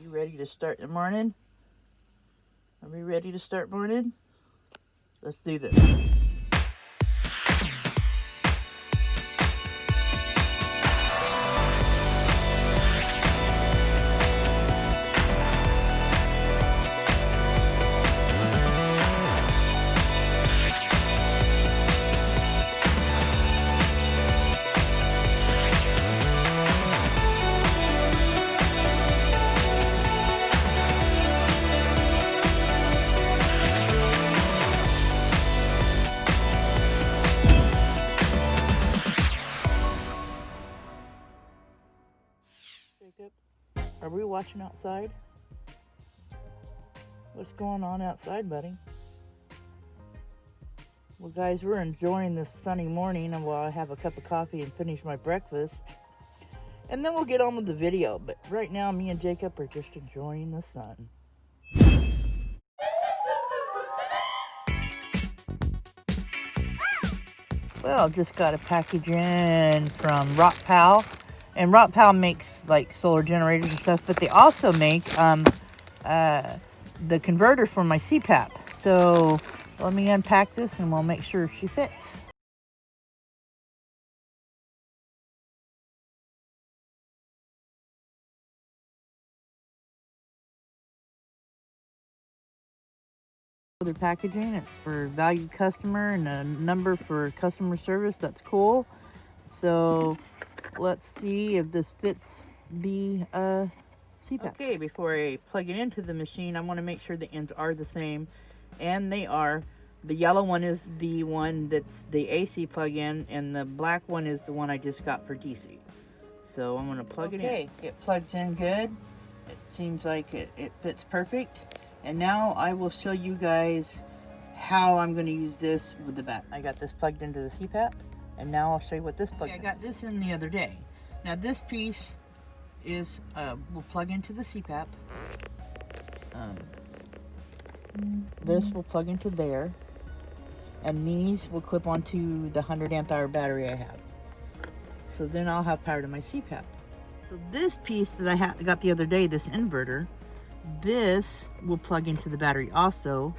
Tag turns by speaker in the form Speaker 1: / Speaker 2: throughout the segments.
Speaker 1: you ready to start the morning? Are we ready to start morning? Let's do this. Jacob, are we watching outside? What's going on outside, buddy? Well, guys, we're enjoying this sunny morning and while I have a cup of coffee and finish my breakfast. And then we'll get on with the video. But right now, me and Jacob are just enjoying the sun. Well, just got a package in from Rockpals. And Rockpals makes like solar generators and stuff, but they also make the converter for my cpap. So let me unpack this and we'll make sure she fits. The packaging, it's for valued customer and a number for customer service. That's cool. So let's see if this fits the cpap. Okay, before I plug it into the machine, I want to make sure the ends are the same, and they are. The yellow one is the one that's the AC plug-in, and the black one is the one I just got for DC. So I'm going to plug it in. Okay, it plugs in good. It seems like it fits perfect. And now I will show you guys how I'm going to use this with the battery. I got this plugged into the cpap, and now I'll show you what this plugs in. I got this in the other day. Now this piece is will plug into the cpap. This will plug into there, and these will clip onto the 100 amp hour battery I have. So then I'll have power to my cpap. So this piece that I got the other day, this inverter, this will plug into the battery also,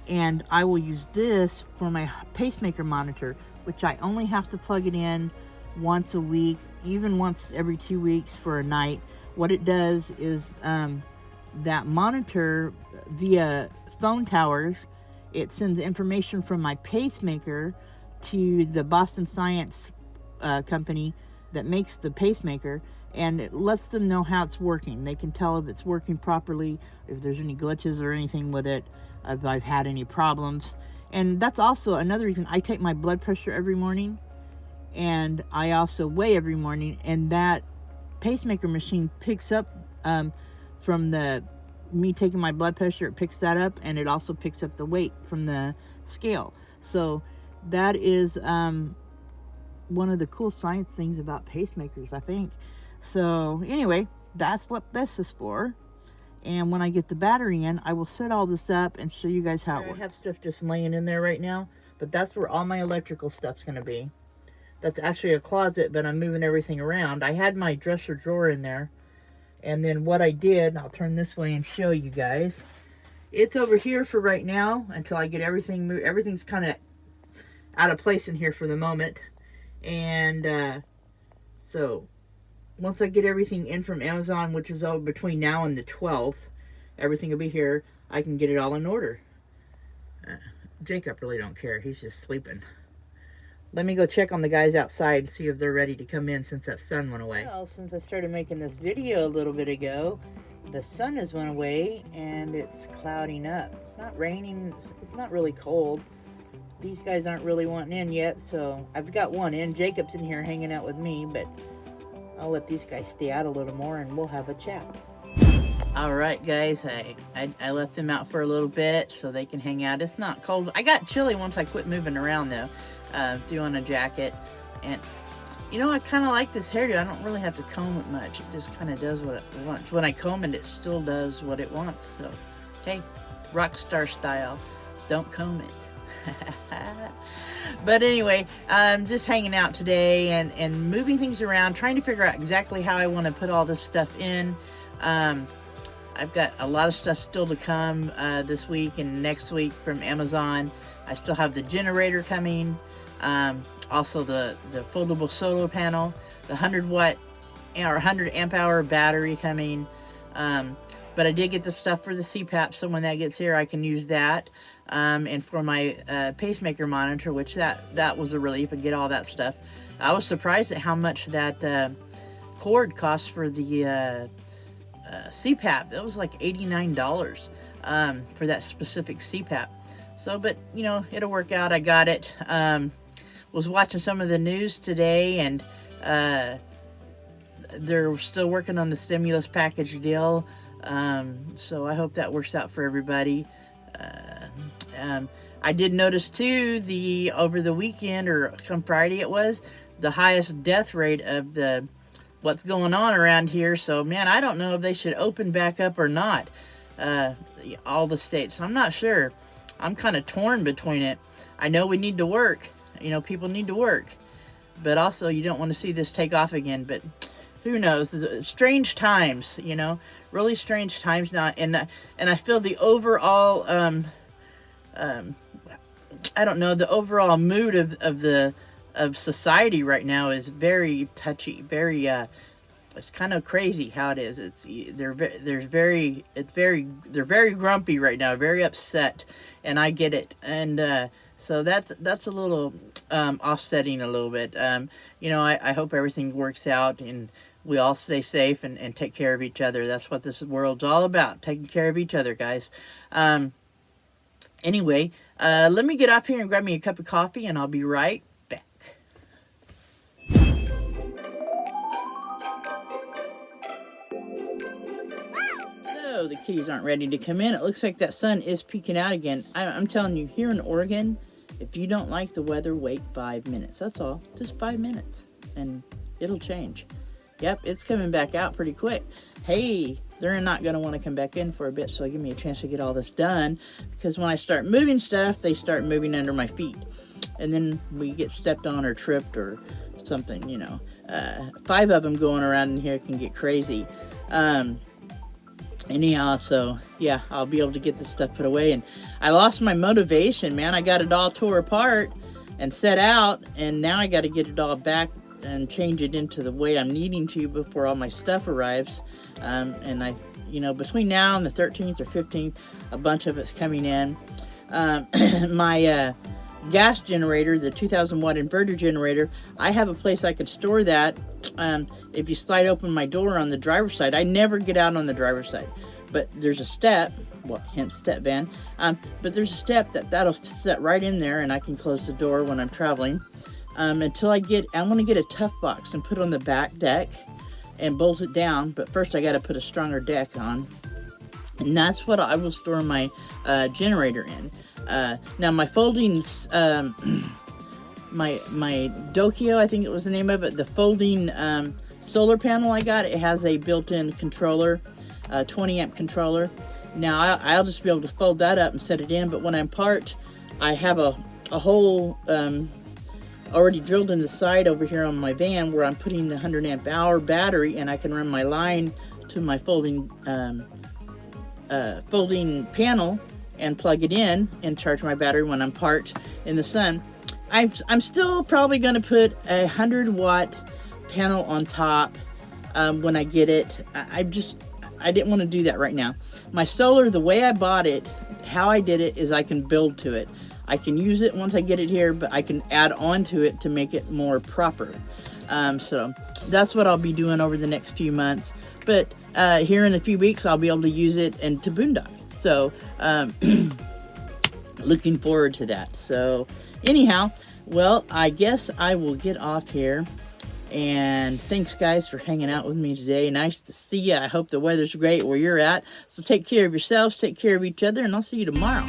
Speaker 1: and I will use this for my pacemaker monitor, which I only have to plug it in once a week, even once every 2 weeks for a night. What it does is that monitor via phone towers, it sends information from my pacemaker to the Boston Science company that makes the pacemaker, and it lets them know how it's working. They can tell if it's working properly, if there's any glitches or anything with it, if I've had any problems. And that's also another reason I take my blood pressure every morning, and I also weigh every morning, and that pacemaker machine picks up from me taking my blood pressure, it picks that up, and it also picks up the weight from the scale. So that is one of the cool science things about pacemakers, I think. So anyway, that's what this is for. And when I get the battery in, I will set all this up and show you guys how it works. I have stuff just laying in there right now, but that's where all my electrical stuff's going to be. That's actually a closet, but I'm moving everything around. I had my dresser drawer in there, and then what I did, I'll turn this way and show you guys. It's over here for right now until I get everything moved. Everything's kind of out of place in here for the moment. And so once I get everything in from Amazon, which is over between now and the 12th, everything will be here. I can get it all in order. Jacob really don't care. He's just sleeping. Let me go check on the guys outside and see if they're ready to come in since that sun went away. Well, since I started making this video a little bit ago, the sun has went away and it's clouding up. It's not raining. It's not really cold. These guys aren't really wanting in yet, so I've got one in. Jacob's in here hanging out with me, but I'll let these guys stay out a little more and we'll have a chat. All right, guys, I left them out for a little bit so they can hang out. It's not cold. I got chilly once I quit moving around, though, doing a jacket. And, you know, I kind of like this hairdo. I don't really have to comb it much. It just kind of does what it wants. When I comb it, it still does what it wants. So, hey, rock star style. Don't comb it. But anyway, I'm just hanging out today and moving things around, trying to figure out exactly how I want to put all this stuff in. I've got a lot of stuff still to come this week and next week from Amazon. I still have the generator coming, also the foldable solar panel, the 100 amp hour battery coming. But I did get the stuff for the cpap, so when that gets here I can use that. And for my pacemaker monitor, which that was a relief, and get all that stuff. I was surprised at how much that cord costs for the cpap. It was like $89 for that specific cpap. So, but you know, it'll work out. I got it. Was watching some of the news today, and they're still working on the stimulus package deal. So I hope that works out for everybody. I did notice too, over the weekend, or some Friday it was, the highest death rate of what's going on around here. So man, I don't know if they should open back up or not. All the states, I'm not sure. I'm kind of torn between it. I know we need to work. You know, people need to work, but also you don't want to see this take off again. But who knows? Strange times, you know, really strange times now. And I feel the overall, I don't know, the overall mood of society right now is very touchy, very it's kind of crazy how it is. They're very grumpy right now, very upset, and I get it. And so that's a little offsetting a little bit. You know, I hope everything works out and we all stay safe and take care of each other. That's what this world's all about, taking care of each other, guys. Anyway, let me get off here and grab me a cup of coffee, and I'll be right back. So the kitties aren't ready to come in. It looks like that sun is peeking out again. I'm telling you, here in Oregon, if you don't like the weather, wait 5 minutes. That's all. Just 5 minutes, and it'll change. Yep, it's coming back out pretty quick. Hey, they're not going to want to come back in for a bit, so give me a chance to get all this done, because when I start moving stuff, they start moving under my feet, and then we get stepped on or tripped or something, you know. 5 of them going around in here can get crazy. Anyhow, so yeah, I'll be able to get this stuff put away. And I lost my motivation, man. I got it all tore apart and set out, and now I got to get it all back and change it into the way I'm needing to before all my stuff arrives. And I, you know, between now and the 13th or 15th, a bunch of it's coming in. My gas generator, the 2,000 watt inverter generator, I have a place I could store that. If you slide open my door on the driver's side, I never get out on the driver's side, but there's a step, well, hence step van, but there's a step that'll set right in there, and I can close the door when I'm traveling. Until I want to get a tough box and put it on the back deck and bolt it down, but first I got to put a stronger deck on, and that's what I will store my generator in. Now my folding, my Dokio, I think it was the name of it, the folding solar panel I got, it has a built-in controller, 20 amp controller. Now I'll just be able to fold that up and set it in, but when I'm parked, I have a hole already drilled in the side over here on my van where I'm putting the 100 amp hour battery, and I can run my line to my folding panel and plug it in and charge my battery when I'm parked in the sun. I'm still probably going to put a 100 watt panel on top when I get it. I didn't want to do that right now. My solar, the way I bought it, how I did it is I can build to it. I can use it once I get it here, but I can add on to it to make it more proper. So that's what I'll be doing over the next few months. But here in a few weeks, I'll be able to use it and to boondock. So looking forward to that. So anyhow, well, I guess I will get off here. And thanks, guys, for hanging out with me today. Nice to see you. I hope the weather's great where you're at. So take care of yourselves, take care of each other, and I'll see you tomorrow.